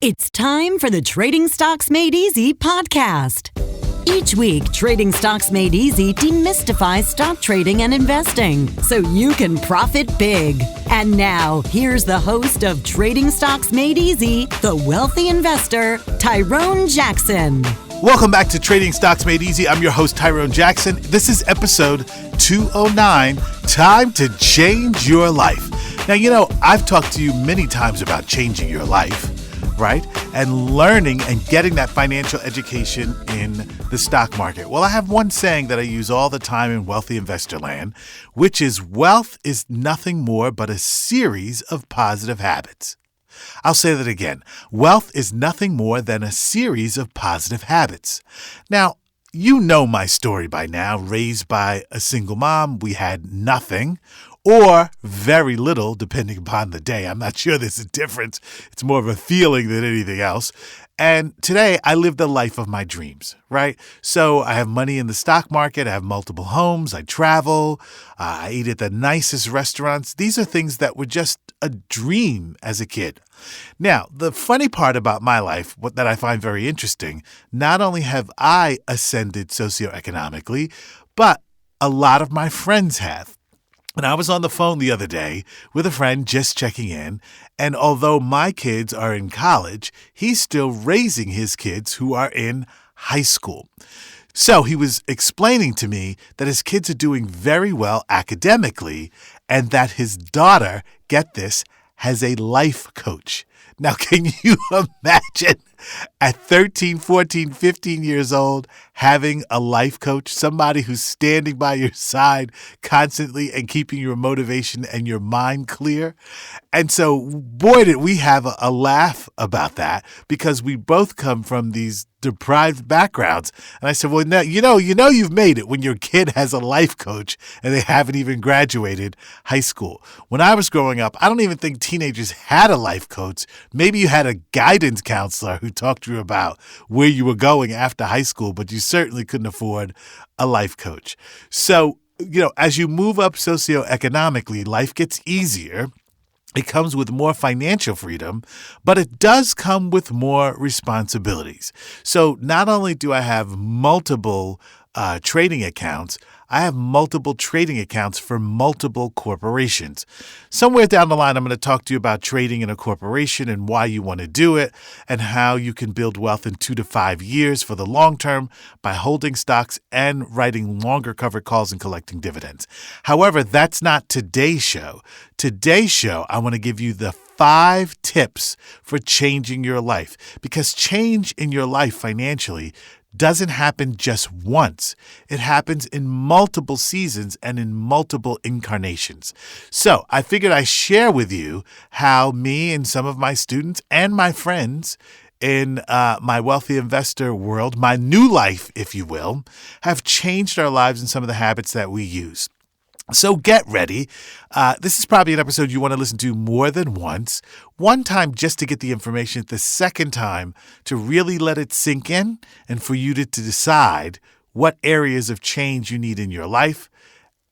It's time for the Trading Stocks Made Easy podcast. Each week, Trading Stocks Made Easy demystifies stock trading and investing so you can profit big. And now, here's the host of Trading Stocks Made Easy, the wealthy investor, Tyrone Jackson. Welcome back to Trading Stocks Made Easy. I'm your host, Tyrone Jackson. This is episode 209, Time to Change Your Life. Now, I've talked to you many times about changing your life, right? And learning and getting that financial education in the stock market. Well, I have one saying that I use all the time in wealthy investor land, which is wealth is nothing more but a series of positive habits. I'll say that again. Wealth is nothing more than a series of positive habits. Now, you know my story by now. Raised by a single mom, we had nothing or very little, depending upon the day. I'm not sure there's a difference. It's more of a feeling than anything else. And today, I live the life of my dreams, right? So I have money in the stock market. I have multiple homes. I travel. I eat at the nicest restaurants. These are things that were just a dream as a kid. Now, the funny part about my life, what that I find very interesting, not only have I ascended socioeconomically, but a lot of my friends have. And I was on the phone the other day with a friend just checking in, and although my kids are in college, he's still raising his kids who are in high school. So he was explaining to me that his kids are doing very well academically and that his daughter, get this, has a life coach. Now, can you imagine at 13, 14, 15 years old having a life coach, somebody who's standing by your side constantly and keeping your motivation and your mind clear? And so, boy, did we have a laugh about that because we both come from these deprived backgrounds. And I said, well, now, you've made it when your kid has a life coach and they haven't even graduated high school. When I was growing up, I don't even think teenagers had a life coach. Maybe you had a guidance counselor who talked to you about where you were going after high school, but you certainly couldn't afford a life coach. So, as you move up socioeconomically, life gets easier. It comes with more financial freedom, but it does come with more responsibilities. So not only do I have multiple trading accounts, I have multiple trading accounts for multiple corporations. Somewhere down the line, I'm going to talk to you about trading in a corporation and why you want to do it and how you can build wealth in 2 to 5 years for the long term by holding stocks and writing longer covered calls and collecting dividends. However, that's not today's show. Today's show, I want to give you the 5 tips for changing your life, because change in your life financially doesn't happen just once. It happens in multiple seasons and in multiple incarnations. So I figured I'd share with you how me and some of my students and my friends in my wealthy investor world, my new life, if you will, have changed our lives in some of the habits that we use. So get ready. This is probably an episode you want to listen to more than once. One time just to get the information, the second time to really let it sink in and for you to decide what areas of change you need in your life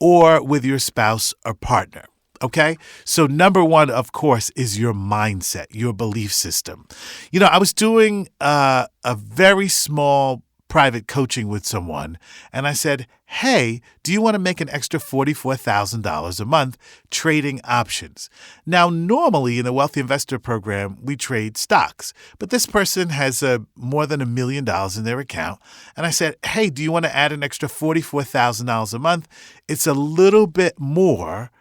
or with your spouse or partner. Okay? So number 1, of course, is your mindset, your belief system. I was doing a very small private coaching with someone, and I said, hey, do you want to make an extra $44,000 a month trading options? Now, normally in the Wealthy Investor Program, we trade stocks, but this person has more than $1 million in their account. And I said, hey, do you want to add an extra $44,000 a month? It's a little bit more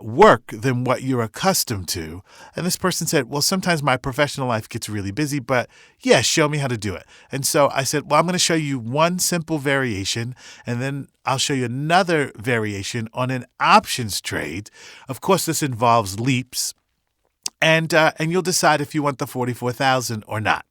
work than what you're accustomed to. And this person said, well, sometimes my professional life gets really busy, but yeah, show me how to do it. And so I said, well, I'm going to show you one simple variation, and then I'll show you another variation on an options trade. Of course, this involves leaps, and you'll decide if you want the $44,000 or not.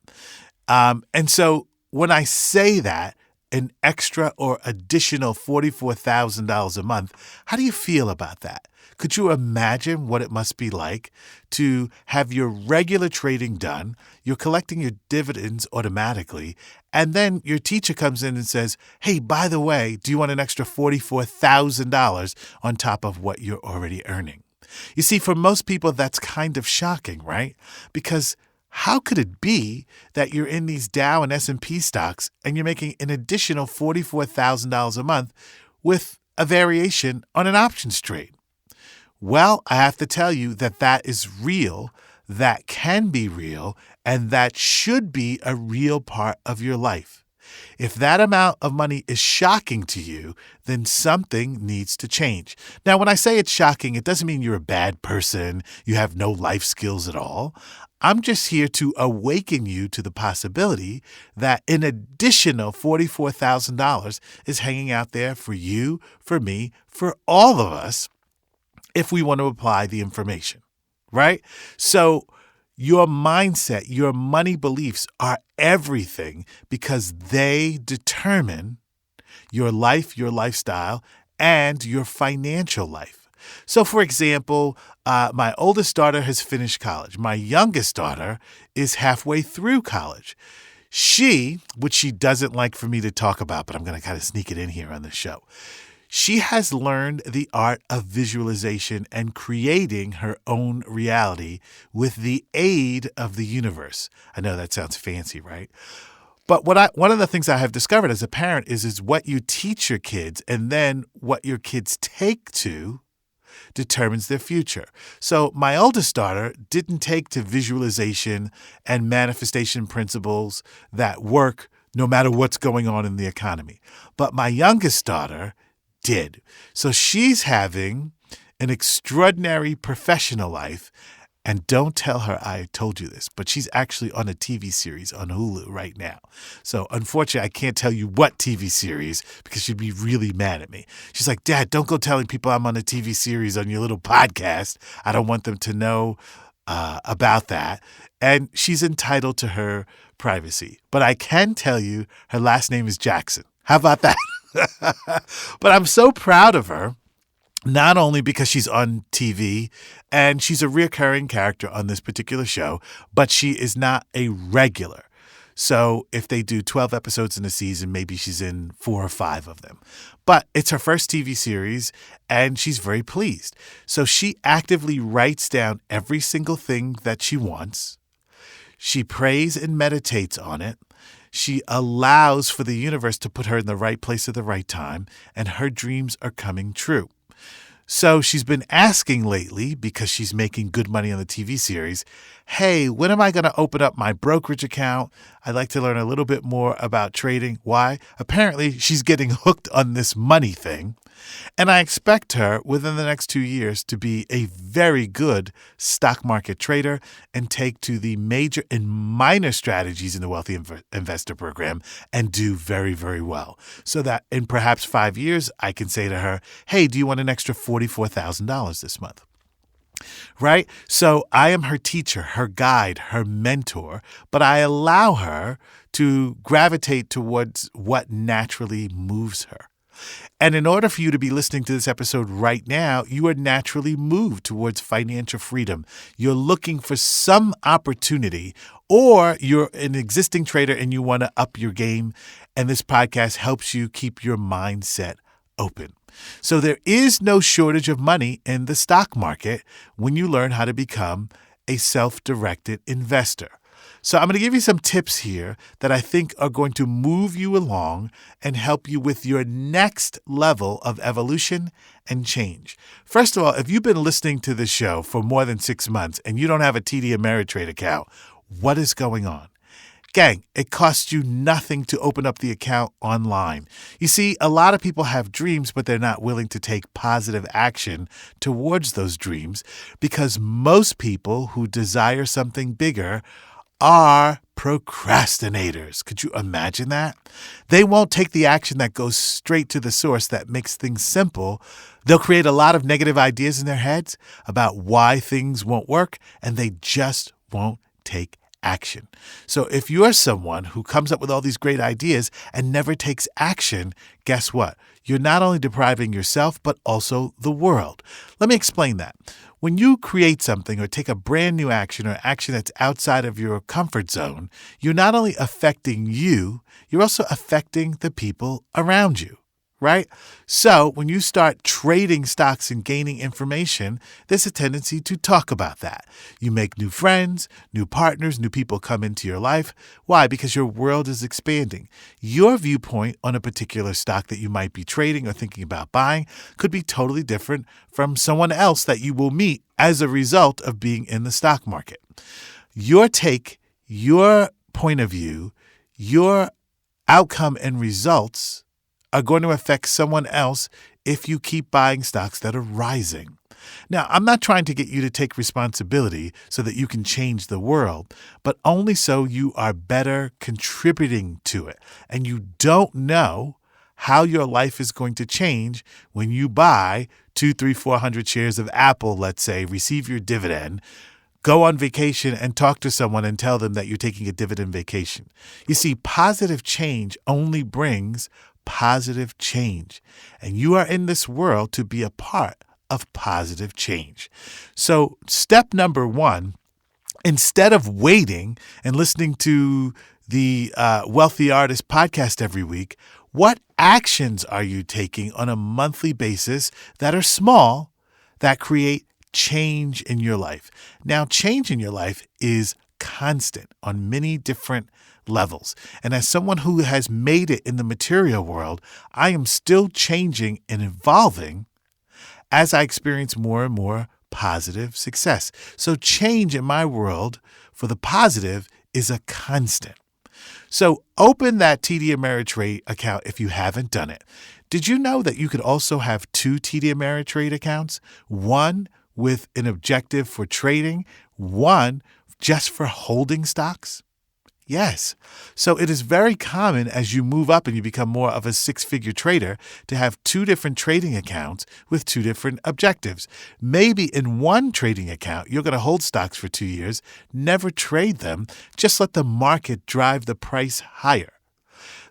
And so when I say that, an extra or additional $44,000 a month, how do you feel about that? Could you imagine what it must be like to have your regular trading done, you're collecting your dividends automatically, and then your teacher comes in and says, hey, by the way, do you want an extra $44,000 on top of what you're already earning? You see, for most people, that's kind of shocking, right? Because how could it be that you're in these Dow and S&P stocks and you're making an additional $44,000 a month with a variation on an options trade? Well, I have to tell you that that is real, that can be real, and that should be a real part of your life. If that amount of money is shocking to you, then something needs to change. Now, when I say it's shocking, it doesn't mean you're a bad person, you have no life skills at all. I'm just here to awaken you to the possibility that an additional $44,000 is hanging out there for you, for me, for all of us, if we want to apply the information, right? So your mindset, your money beliefs are everything because they determine your life, your lifestyle, and your financial life. So, for example, my oldest daughter has finished college. My youngest daughter is halfway through college. She, which she doesn't like for me to talk about, but I'm going to kind of sneak it in here on the show. She has learned the art of visualization and creating her own reality with the aid of the universe. I know that sounds fancy, right? But one of the things I have discovered as a parent is what you teach your kids and then what your kids take to determines their future. So my oldest daughter didn't take to visualization and manifestation principles that work no matter what's going on in the economy. But my youngest daughter did. So she's having an extraordinary professional life. And don't tell her I told you this, but she's actually on a TV series on Hulu right now. So unfortunately, I can't tell you what TV series because she'd be really mad at me. She's like, Dad, don't go telling people I'm on a TV series on your little podcast. I don't want them to know about that. And she's entitled to her privacy. But I can tell you her last name is Jackson. How about that? But I'm so proud of her, not only because she's on TV and she's a recurring character on this particular show, but she is not a regular. So if they do 12 episodes in a season, maybe she's in 4 or 5 of them. But it's her first TV series, and she's very pleased. So she actively writes down every single thing that she wants. She prays and meditates on it. She allows for the universe to put her in the right place at the right time, and her dreams are coming true. So she's been asking lately, because she's making good money on the TV series, hey, when am I going to open up my brokerage account? I'd like to learn a little bit more about trading. Why? Apparently, she's getting hooked on this money thing. And I expect her within the next 2 years to be a very good stock market trader and take to the major and minor strategies in the Wealthy Investor Program and do very, very well. So that in perhaps 5 years, I can say to her, hey, do you want an extra $44,000 this month? Right? So I am her teacher, her guide, her mentor, but I allow her to gravitate towards what naturally moves her. And in order for you to be listening to this episode right now, you are naturally moved towards financial freedom. You're looking for some opportunity, or you're an existing trader and you want to up your game, and this podcast helps you keep your mindset open. So there is no shortage of money in the stock market when you learn how to become a self-directed investor. So I'm going to give you some tips here that I think are going to move you along and help you with your next level of evolution and change. First of all, if you've been listening to this show for more than 6 months and you don't have a TD Ameritrade account, what is going on? Gang, it costs you nothing to open up the account online. You see, a lot of people have dreams, but they're not willing to take positive action towards those dreams because most people who desire something bigger are procrastinators. Could you imagine that? They won't take the action that goes straight to the source that makes things simple. They'll create a lot of negative ideas in their heads about why things won't work, and they just won't take action. So if you're someone who comes up with all these great ideas and never takes action, guess what? You're not only depriving yourself, but also the world. Let me explain that. When you create something or take a brand new action or action that's outside of your comfort zone, you're not only affecting you, you're also affecting the people around you, right? So when you start trading stocks and gaining information, there's a tendency to talk about that. You make new friends, new partners, new people come into your life. Why? Because your world is expanding. Your viewpoint on a particular stock that you might be trading or thinking about buying could be totally different from someone else that you will meet as a result of being in the stock market. Your take, your point of view, your outcome and results are going to affect someone else if you keep buying stocks that are rising. Now, I'm not trying to get you to take responsibility so that you can change the world, but only so you are better contributing to it. And you don't know how your life is going to change when you buy 200, 300, 400 shares of Apple, let's say, receive your dividend, go on vacation and talk to someone and tell them that you're taking a dividend vacation. You see, positive change only brings positive change. And you are in this world to be a part of positive change. So step number one, instead of waiting and listening to the Wealthy Artist podcast every week, what actions are you taking on a monthly basis that are small that create change in your life? Now, change in your life is constant on many different levels. And as someone who has made it in the material world, I am still changing and evolving as I experience more and more positive success. So change in my world for the positive is a constant. So open that TD Ameritrade account if you haven't done it. Did you know that you could also have 2 TD Ameritrade accounts? One with an objective for trading, one just for holding stocks? Yes. So it is very common as you move up and you become more of a 6-figure trader to have 2 different trading accounts with 2 different objectives. Maybe in one trading account, you're going to hold stocks for 2 years, never trade them, just let the market drive the price higher.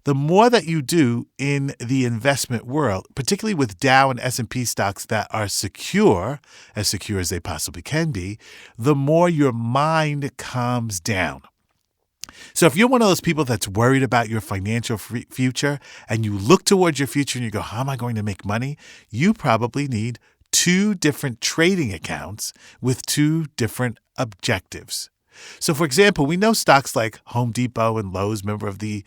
The more that you do in the investment world, particularly with Dow and S&P stocks that are secure as they possibly can be, the more your mind calms down. So if you're one of those people that's worried about your financial future and you look towards your future and you go, how am I going to make money? You probably need 2 different trading accounts with 2 different objectives. So for example, we know stocks like Home Depot and Lowe's, member of the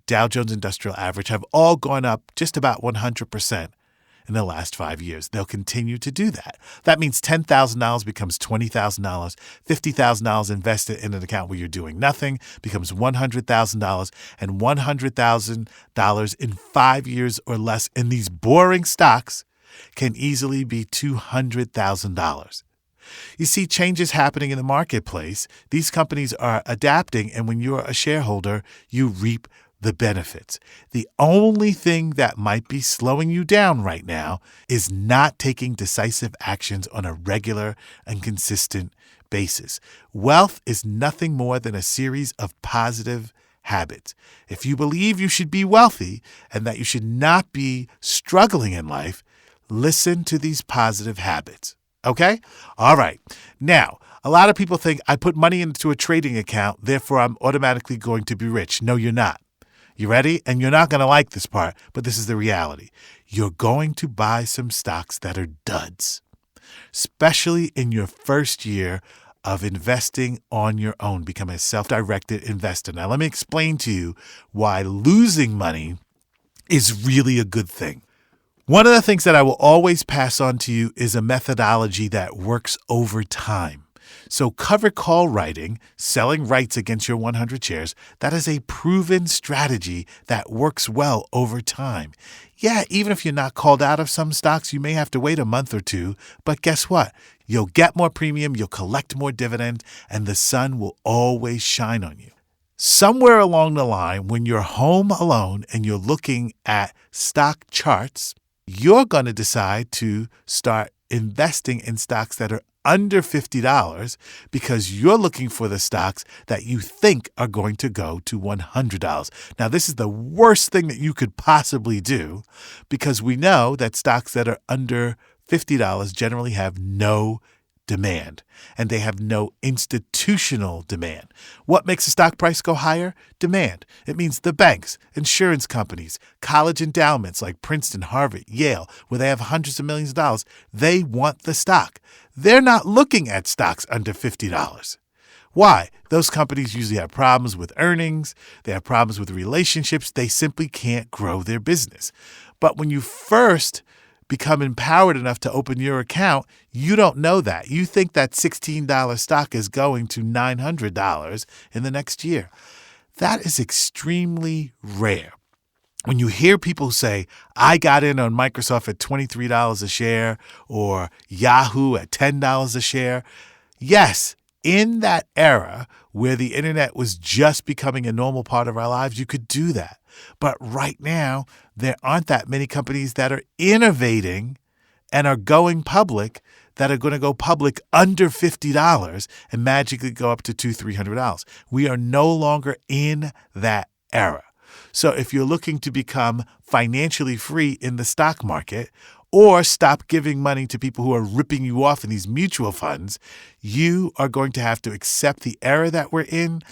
Dow Jones Industrial Average, have all gone up just about 100% in the last 5 years. They'll continue to do that. That means $10,000 becomes $20,000, $50,000 invested in an account where you're doing nothing becomes $100,000, and $100,000 in 5 years or less in these boring stocks can easily be $200,000. You see changes happening in the marketplace. These companies are adapting, and when you're a shareholder, you reap the benefits. The only thing that might be slowing you down right now is not taking decisive actions on a regular and consistent basis. Wealth is nothing more than a series of positive habits. If you believe you should be wealthy and that you should not be struggling in life, listen to these positive habits. Okay? All right. Now, a lot of people think I put money into a trading account, therefore I'm automatically going to be rich. No, you're not. You ready? And you're not going to like this part, but this is the reality. You're going to buy some stocks that are duds, especially in your first year of investing on your own, become a self-directed investor. Now, let me explain to you why losing money is really a good thing. One of the things that I will always pass on to you is a methodology that works over time. So covered call writing, selling rights against your 100 shares, that is a proven strategy that works well over time. Yeah, even if you're not called out of some stocks, you may have to wait a month or 2, but guess what? You'll get more premium, you'll collect more dividends, and the sun will always shine on you. Somewhere along the line, when you're home alone and you're looking at stock charts, you're going to decide to start investing in stocks that are under $50 because you're looking for the stocks that you think are going to go to $100. Now, this is the worst thing that you could possibly do because we know that stocks that are under $50 generally have no demand, and they have no institutional demand. What makes a stock price go higher? Demand. It means the banks, insurance companies, college endowments like Princeton, Harvard, Yale, where they have hundreds of millions of dollars, they want the stock. They're not looking at stocks under $50. Why? Those companies usually have problems with earnings. They have problems with relationships. They simply can't grow their business. But when you first become empowered enough to open your account, you don't know that. You think that $16 stock is going to $900 in the next year. That is extremely rare. When you hear people say, I got in on Microsoft at $23 a share or Yahoo at $10 a share, yes, in that era where the internet was just becoming a normal part of our lives, you could do that. But right now, there aren't that many companies that are innovating and are going public that are going to go public under $50 and magically go up to $200-$300. We are no longer in that era. So if you're looking to become financially free in the stock market, or stop giving money to people who are ripping you off in these mutual funds, you are going to have to accept the era that we're in.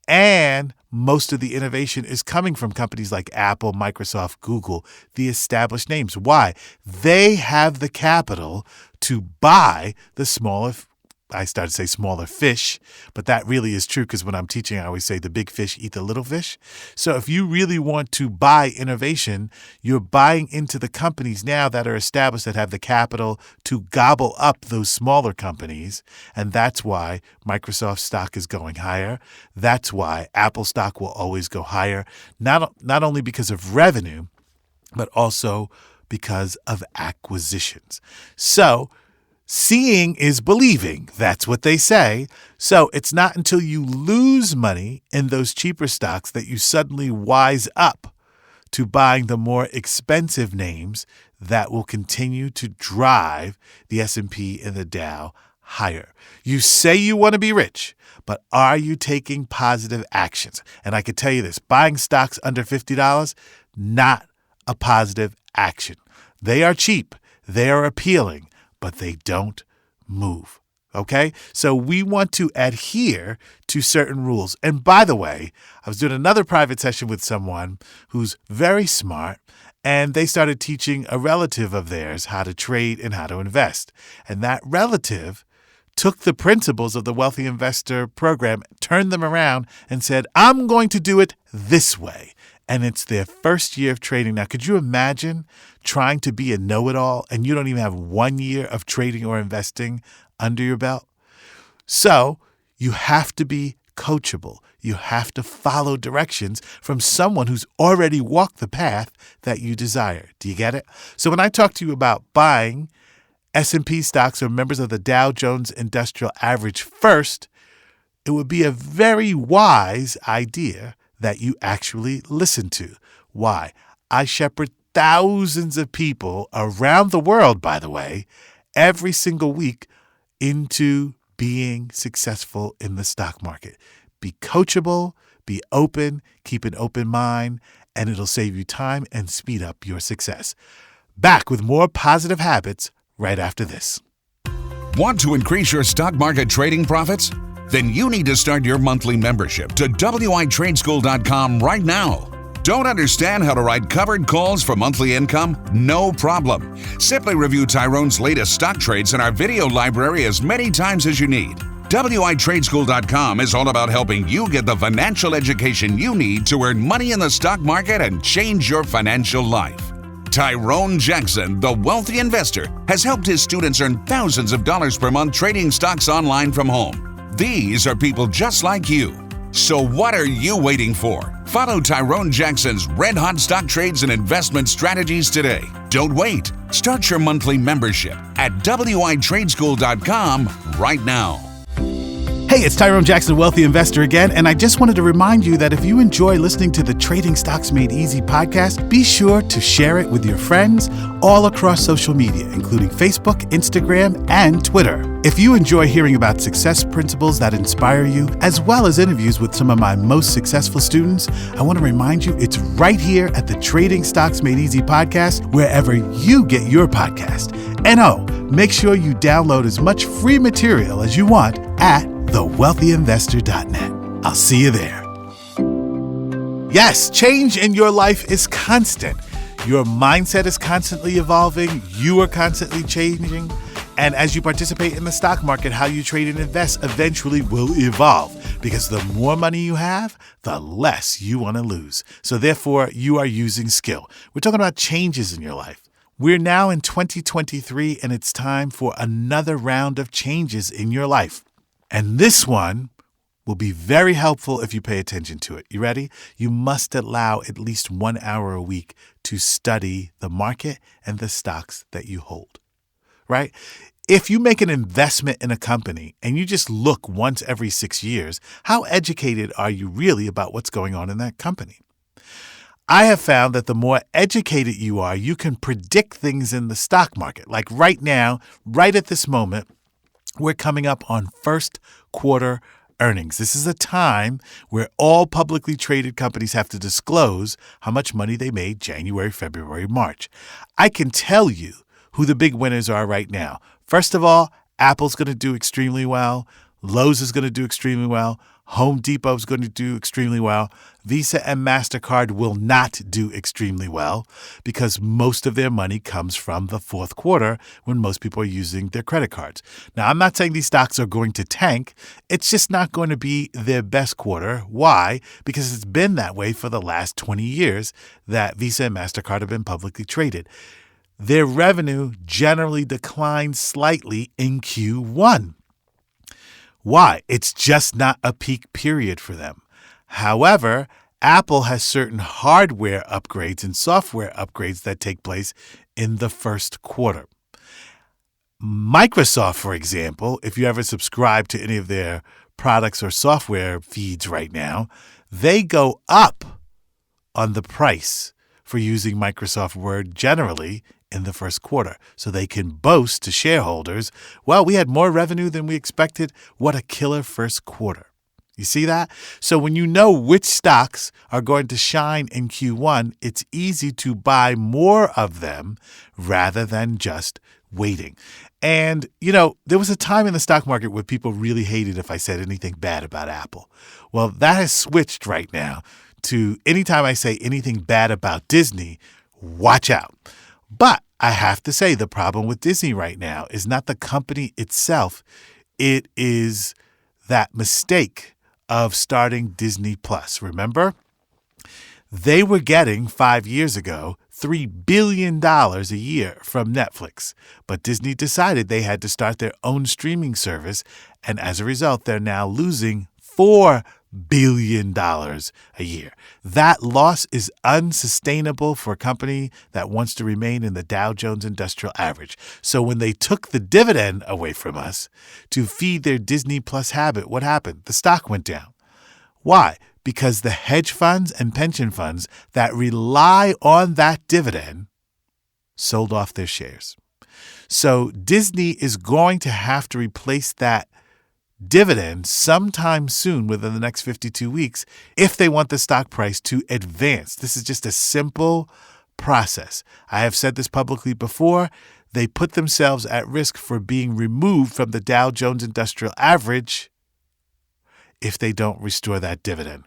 And most of the innovation is coming from companies like Apple, Microsoft, Google, the established names. Why? They have the capital to buy the smaller, I started to say smaller fish, but that really is true because when I'm teaching, I always say the big fish eat the little fish. So if you really want to buy innovation, you're buying into the companies now that are established that have the capital to gobble up those smaller companies. And that's why Microsoft stock is going higher. That's why Apple stock will always go higher, not only because of revenue, but also because of acquisitions. So seeing is believing. That's what they say. So it's not until you lose money in those cheaper stocks that you suddenly wise up to buying the more expensive names that will continue to drive the S&P and the Dow higher. You say you want to be rich, but are you taking positive actions? And I can tell you this, buying stocks under $50, not a positive action. They are cheap. They are appealing, but they don't move, okay? So we want to adhere to certain rules. And by the way, I was doing another private session with someone who's very smart, and they started teaching a relative of theirs how to trade and how to invest. And that relative took the principles of the Wealthy Investor program, turned them around, and said, I'm going to do it this way. And it's their first year of trading. Now, could you imagine trying to be a know-it-all and you don't even have 1 year of trading or investing under your belt? So you have to be coachable. You have to follow directions from someone who's already walked the path that you desire. Do you get it? So when I talk to you about buying S&P stocks or members of the Dow Jones Industrial Average first, it would be a very wise idea that you actually listen to. Why? I shepherd thousands of people around the world, by the way, every single week into being successful in the stock market. Be coachable, be open, keep an open mind, and it'll save you time and speed up your success. Back with more positive habits right after this. Want to increase your stock market trading profits? Then you need to start your monthly membership to WITradeschool.com right now. Don't understand how to write covered calls for monthly income? No problem. Simply review Tyrone's latest stock trades in our video library as many times as you need. WITradeschool.com is all about helping you get the financial education you need to earn money in the stock market and change your financial life. Tyrone Jackson, the wealthy investor, has helped his students earn thousands of dollars per month trading stocks online from home. These are people just like you. So what are you waiting for? Follow Tyrone Jackson's red-hot stock trades and investment strategies today. Don't wait. Start your monthly membership at WITradeschool.com right now. Hey, it's Tyrone Jackson, Wealthy Investor again, and I just wanted to remind you that if you enjoy listening to the Trading Stocks Made Easy podcast, be sure to share it with your friends all across social media, including Facebook, Instagram, and Twitter. If you enjoy hearing about success principles that inspire you, as well as interviews with some of my most successful students, I want to remind you it's right here at the Trading Stocks Made Easy podcast, wherever you get your podcast. And make sure you download as much free material as you want at thewealthyinvestor.net. I'll see you there. Yes, change in your life is constant. Your mindset is constantly evolving. You are constantly changing. And as you participate in the stock market, how you trade and invest eventually will evolve, because the more money you have, the less you want to lose. So therefore, you are using skill. We're talking about changes in your life. We're now in 2023, and it's time for another round of changes in your life. And this one will be very helpful if you pay attention to it. You ready? You must allow at least 1 hour a week to study the market and the stocks that you hold, right? If you make an investment in a company and you just look once every 6 years, how educated are you really about what's going on in that company? I have found that the more educated you are, you can predict things in the stock market. Like right now, right at this moment, we're coming up on first quarter earnings. This is a time where all publicly traded companies have to disclose how much money they made January, February, March. I can tell you who the big winners are right now. First of all, Apple's going to do extremely well. Lowe's is going to do extremely well. Home Depot is going to do extremely well. Visa and MasterCard will not do extremely well because most of their money comes from the fourth quarter when most people are using their credit cards. Now, I'm not saying these stocks are going to tank. It's just not going to be their best quarter. Why? Because it's been that way for the last 20 years that Visa and MasterCard have been publicly traded. Their revenue generally declines slightly in Q1. Why? It's just not a peak period for them. However, Apple has certain hardware upgrades and software upgrades that take place in the first quarter. Microsoft, for example, if you ever subscribe to any of their products or software feeds right now, they go up on the price for using Microsoft Word generally in the first quarter. So they can boast to shareholders, well, we had more revenue than we expected. What a killer first quarter. You see that? So when you know which stocks are going to shine in Q1, it's easy to buy more of them rather than just waiting. And, there was a time in the stock market where people really hated if I said anything bad about Apple. Well, that has switched right now to anytime I say anything bad about Disney, watch out. But I have to say the problem with Disney right now is not the company itself. It is that mistake of starting Disney Plus. Remember? They were getting 5 years ago $3 billion a year from Netflix. But Disney decided they had to start their own streaming service. And as a result, they're now losing $4 billion a year. That loss is unsustainable for a company that wants to remain in the Dow Jones Industrial Average. So when they took the dividend away from us to feed their Disney Plus habit, what happened? The stock went down. Why? Because the hedge funds and pension funds that rely on that dividend sold off their shares. So Disney is going to have to replace that dividend sometime soon within the next 52 weeks if they want the stock price to advance. This is just a simple process. I have said this publicly before. They put themselves at risk for being removed from the Dow Jones Industrial Average if they don't restore that dividend.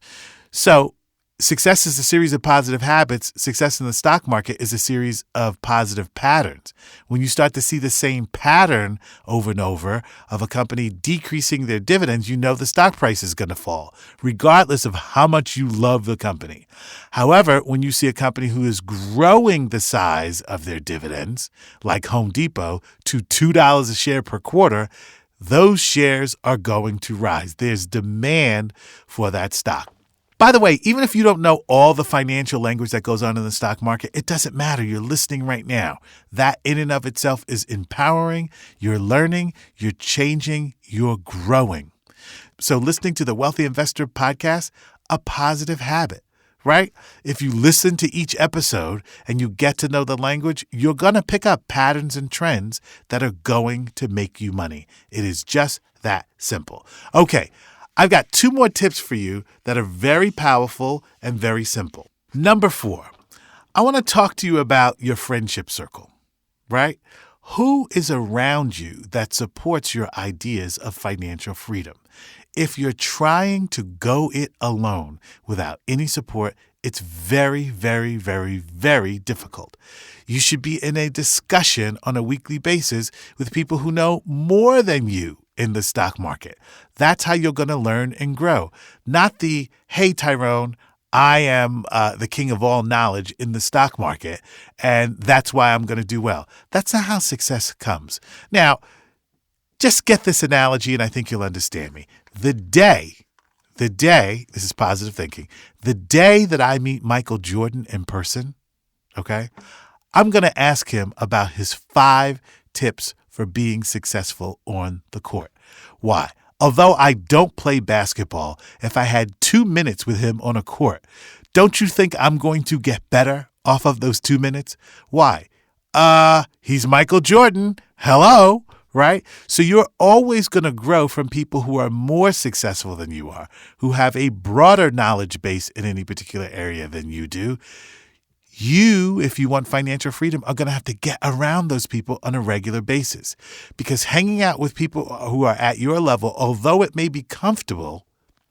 So success is a series of positive habits. Success in the stock market is a series of positive patterns. When you start to see the same pattern over and over of a company decreasing their dividends, you know the stock price is going to fall, regardless of how much you love the company. However, when you see a company who is growing the size of their dividends, like Home Depot, to $2 a share per quarter, those shares are going to rise. There's demand for that stock. By the way, even if you don't know all the financial language that goes on in the stock market, it doesn't matter. You're listening right now. That in and of itself is empowering. You're learning, you're changing, you're growing. So listening to the Wealthy Investor podcast, a positive habit, right? If you listen to each episode and you get to know the language, you're going to pick up patterns and trends that are going to make you money. It is just that simple. Okay, I've got 2 more tips for you that are very powerful and very simple. Number 4, I want to talk to you about your friendship circle, right? Who is around you that supports your ideas of financial freedom? If you're trying to go it alone without any support, it's very, very, very, very difficult. You should be in a discussion on a weekly basis with people who know more than you in the stock market. That's how you're going to learn and grow. Not the, hey, Tyrone, I am the king of all knowledge in the stock market, and that's why I'm going to do well. That's not how success comes. Now, just get this analogy, and I think you'll understand me. The day, this is positive thinking, the day that I meet Michael Jordan in person, okay, I'm going to ask him about his 5 tips for being successful on the court. Why? Although I don't play basketball, if I had 2 minutes with him on a court, don't you think I'm going to get better off of those 2 minutes? Why? He's Michael Jordan. Hello, right? So you're always going to grow from people who are more successful than you are, who have a broader knowledge base in any particular area than you do. You, if you want financial freedom, are going to have to get around those people on a regular basis, because hanging out with people who are at your level, although it may be comfortable,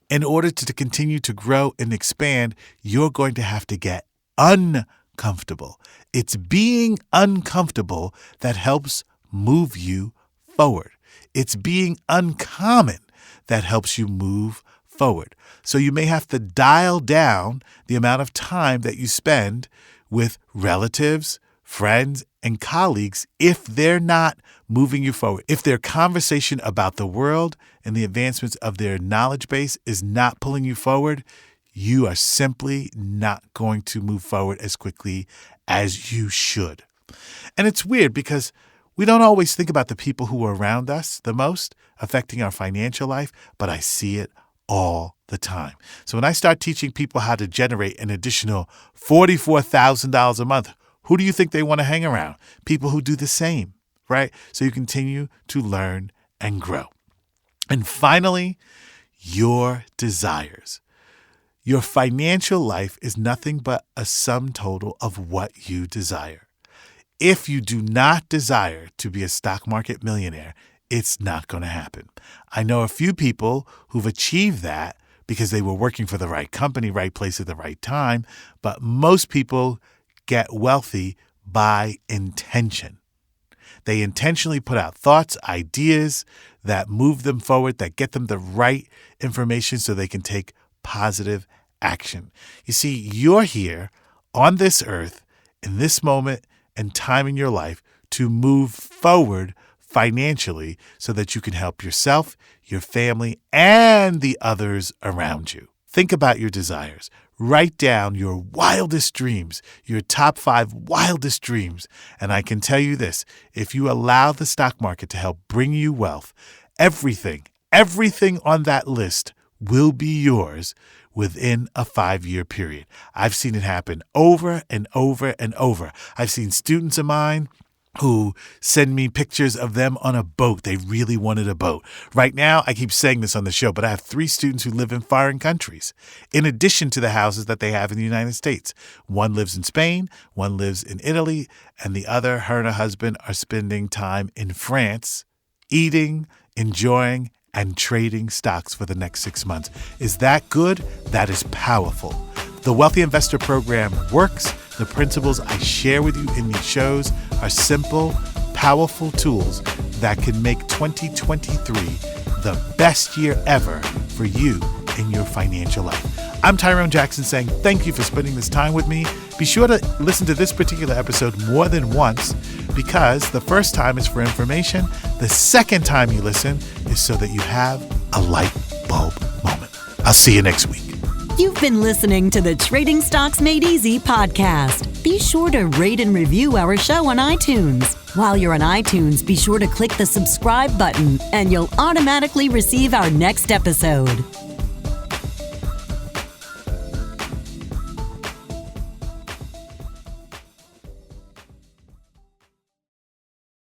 in order to continue to grow and expand, you're going to have to get uncomfortable. It's being uncomfortable that helps move you forward. It's being uncommon that helps you move forward. So you may have to dial down the amount of time that you spend with relatives, friends, and colleagues if they're not moving you forward. If their conversation about the world and the advancements of their knowledge base is not pulling you forward, you are simply not going to move forward as quickly as you should. And it's weird because we don't always think about the people who are around us the most, affecting our financial life, but I see it all the time. So when I start teaching people how to generate an additional $44,000 a month, who do you think they want to hang around? People who do the same, right? So you continue to learn and grow. And finally, your desires. Your financial life is nothing but a sum total of what you desire. If you do not desire to be a stock market millionaire, it's not going to happen. I know a few people who've achieved that because they were working for the right company, right place at the right time, but most people get wealthy by intention. They intentionally put out thoughts, ideas that move them forward, that get them the right information so they can take positive action. You see, you're here on this earth in this moment and time in your life to move forward financially so that you can help yourself, your family, and the others around you. Think about your desires. Write down your wildest dreams, your top 5 wildest dreams. And I can tell you this, if you allow the stock market to help bring you wealth, everything on that list will be yours within a 5-year period. I've seen it happen over and over and over. I've seen students of mine who send me pictures of them on a boat. They really wanted a boat. Right now, I keep saying this on the show, but I have 3 students who live in foreign countries, in addition to the houses that they have in the United States. One lives in Spain, one lives in Italy, and the other, her and her husband, are spending time in France, eating, enjoying, and trading stocks for the next 6 months. Is that good? That is powerful. The Wealthy Investor Program works. The principles I share with you in these shows are simple, powerful tools that can make 2023 the best year ever for you in your financial life. I'm Tyrone Jackson saying thank you for spending this time with me. Be sure to listen to this particular episode more than once, because the first time is for information. The second time you listen is so that you have a light bulb moment. I'll see you next week. You've been listening to the Trading Stocks Made Easy podcast. Be sure to rate and review our show on iTunes. While you're on iTunes, be sure to click the subscribe button and you'll automatically receive our next episode.